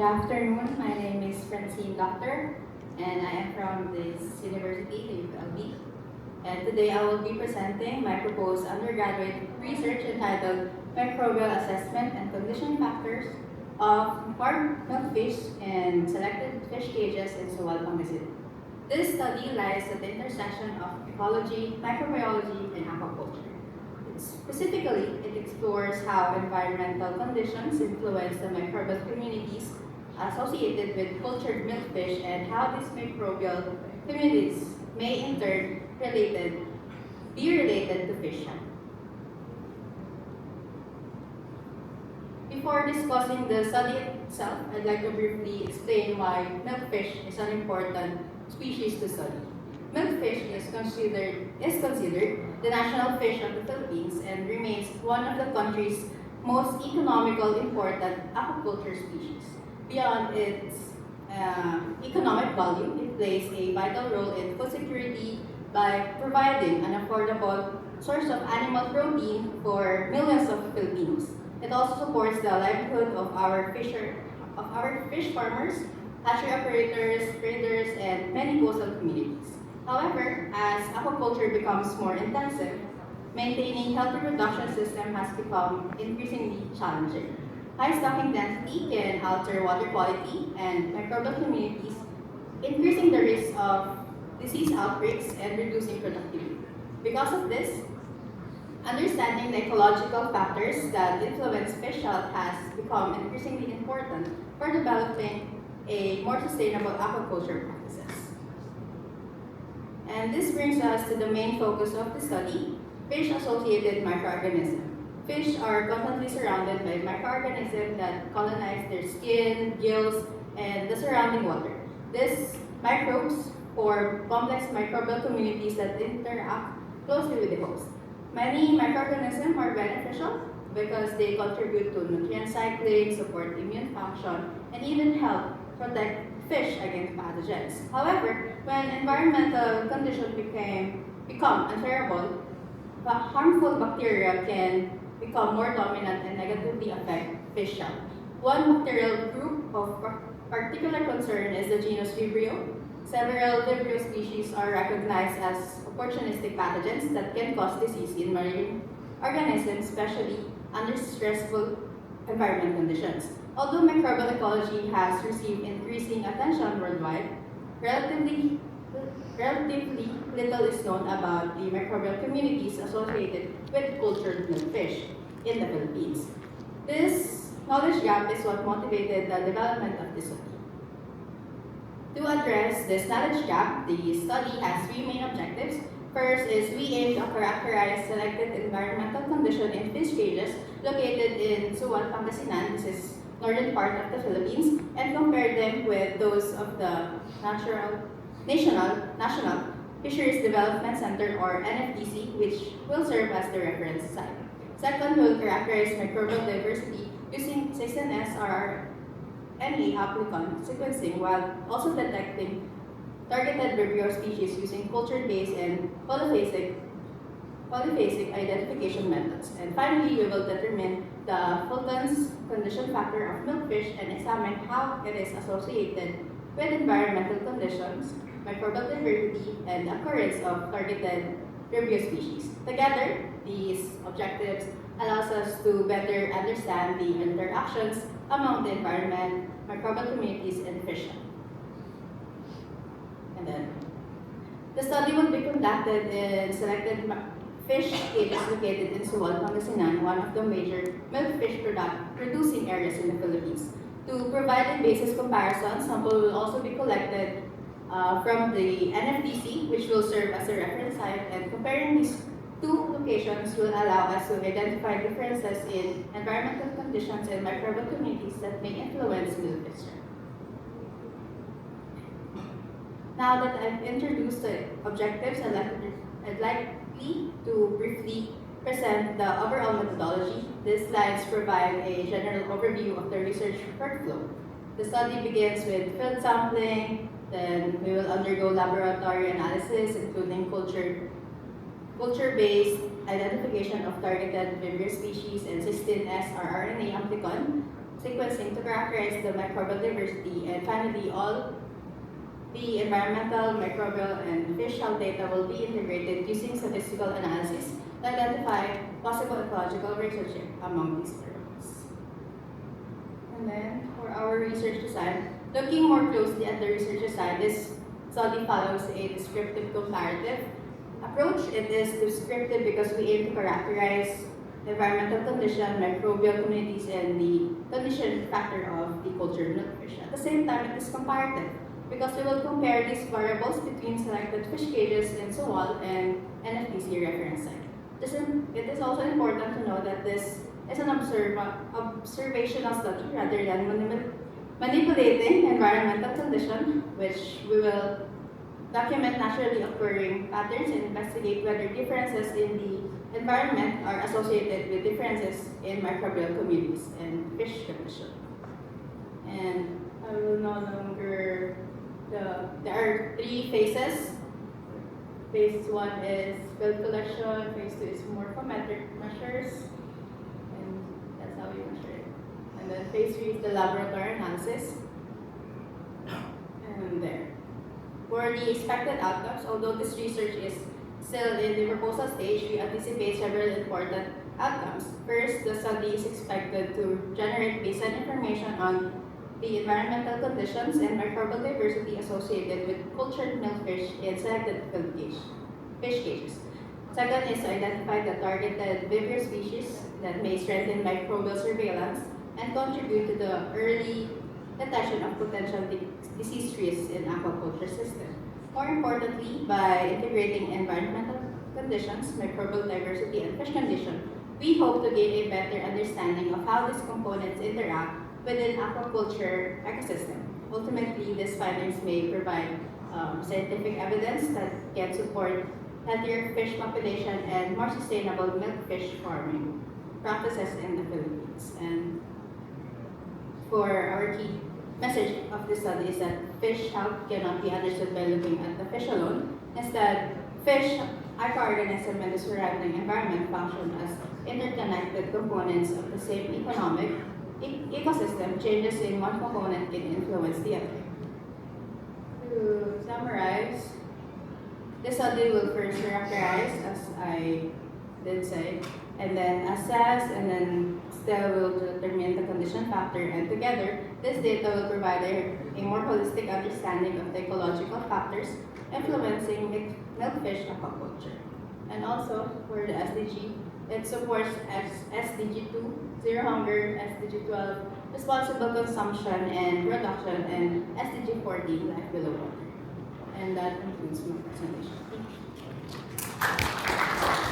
Good afternoon. My name is Francine Doctor, and I am from this university, the UPLB. And today I will be presenting my proposed undergraduate research entitled Microbial Assessment and Condition Factors of Farmed Milkfish and Selected Fish Cages in Suwal, Pangasinan. This study lies at the intersection of ecology, microbiology, and aquaculture. Specifically, it explores how environmental conditions influence the microbial communities associated with cultured milkfish and how these microbial communities may in turn be related to fish health. Before discussing the study itself, I'd like to briefly explain why milkfish is an important species to study. Milkfish is considered the national fish of the Philippines and remains one of the country's most economical important aquaculture species. Beyond its economic value, it plays a vital role in food security by providing an affordable source of animal protein for millions of Filipinos. It also supports the livelihood of our fish farmers, hatchery operators, traders, and many coastal communities. However, as aquaculture becomes more intensive, maintaining healthy production system has become increasingly challenging. High stocking density can alter water quality and microbial communities, increasing the risk of disease outbreaks and reducing productivity. Because of this, understanding the ecological factors that influence fish health has become increasingly important for developing a more sustainable aquaculture practices. And this brings us to the main focus of the study, fish-associated microorganisms. Fish are constantly surrounded by microorganisms that colonize their skin, gills, and the surrounding water. These microbes form complex microbial communities that interact closely with the host. Many microorganisms are beneficial because they contribute to nutrient cycling, support immune function, and even help protect fish against pathogens. However, when environmental conditions become unbearable, the harmful bacteria can become more dominant and negatively affect fish health. One bacterial group of particular concern is the genus Vibrio. Several Vibrio species are recognized as opportunistic pathogens that can cause disease in marine organisms, especially under stressful environment conditions. Although microbial ecology has received increasing attention worldwide, relatively little is known about the microbial communities associated with cultured milkfish in the Philippines. This knowledge gap is what motivated the development of this study. To address this knowledge gap, the study has three main objectives. First is we aim to characterize selected environmental conditions in fish cages located in Suwal, Pangasinan. This is northern part of the Philippines, and compare them with those of the National Fisheries Development Center or NFDC, which will serve as the reference site. Second, we'll characterize microbial diversity using 16S or RNA applicant sequencing while also detecting targeted Vibrio species using culture-based and polyphasic identification methods. And finally, we will determine the Fulton's condition factor of milkfish and examine how it is associated with environmental conditions, microbial diversity, and the occurrence of targeted Vibrio species. Together, these objectives allows us to better understand the interactions among the environment, microbial communities, and fish. And then, the study will be conducted in selected fish cages located in Suwal, Pangasinan, one of the major milkfish producing areas in the Philippines. To provide a basis comparison, sample will also be collected from the NFDC, which will serve as a reference site, and comparing these two locations will allow us to identify differences in environmental conditions and microbial communities that may influence milkfish. Now that I've introduced the objectives, I'd like to briefly present the overall methodology. These slides provide a general overview of the research workflow. The study begins with field sampling, then we will undergo laboratory analysis, including culture-based identification of targeted Vibrio species and 16S or RNA amplicon sequencing to characterize the microbial diversity, and finally, all the environmental, microbial, and fish health data will be integrated using statistical analysis to identify possible ecological relationship among these variables. And then, for our research design, looking more closely at the research design, this study follows a descriptive comparative approach. It is descriptive because we aim to characterize the environmental condition, microbial communities, and the condition factor of the cultured milkfish. At the same time, it is comparative because we will compare these variables between selected fish cages in Sewol and NFDC reference site. It is also important to know that this is an observational study rather than manipulating environmental condition, which we will document naturally occurring patterns and investigate whether differences in the environment are associated with differences in microbial communities and fish condition. And I will no longer, there are 3 phases. Phase 1 is field collection, phase 2 is morphometric measures, and that's how we measure it. And then phase 3 is the laboratory analysis. And there. For the expected outcomes, although this research is still in the proposal stage, we anticipate several important outcomes. First, the study is expected to generate baseline information on the environmental conditions and microbial diversity associated with cultured milkfish in selected fish cages. Second is to identify the targeted behavior species that may strengthen microbial surveillance and contribute to the early detection of potential disease risks in aquaculture system. More importantly, by integrating environmental conditions, microbial diversity, and fish condition, we hope to gain a better understanding of how these components interact within aquaculture ecosystem. Ultimately, these findings may provide scientific evidence that can support healthier fish population and more sustainable milkfish farming practices in the Philippines. And for our key message of this study is that fish health cannot be understood by looking at the fish alone. Instead, fish, microorganisms, and the surrounding environment function as interconnected components of the same economic ecosystem. Changes in one component can influence the other. To summarize, the study will first characterize, as I did say, and then assess, and then still will determine the condition factor, and together, this data will provide a more holistic understanding of the ecological factors influencing milkfish aquaculture. And also, for the SDG, it supports SDG 2, Zero Hunger, SDG 12, Responsible Consumption and Production, and SDG 14, Life Below Water. And that concludes my presentation. Thank you.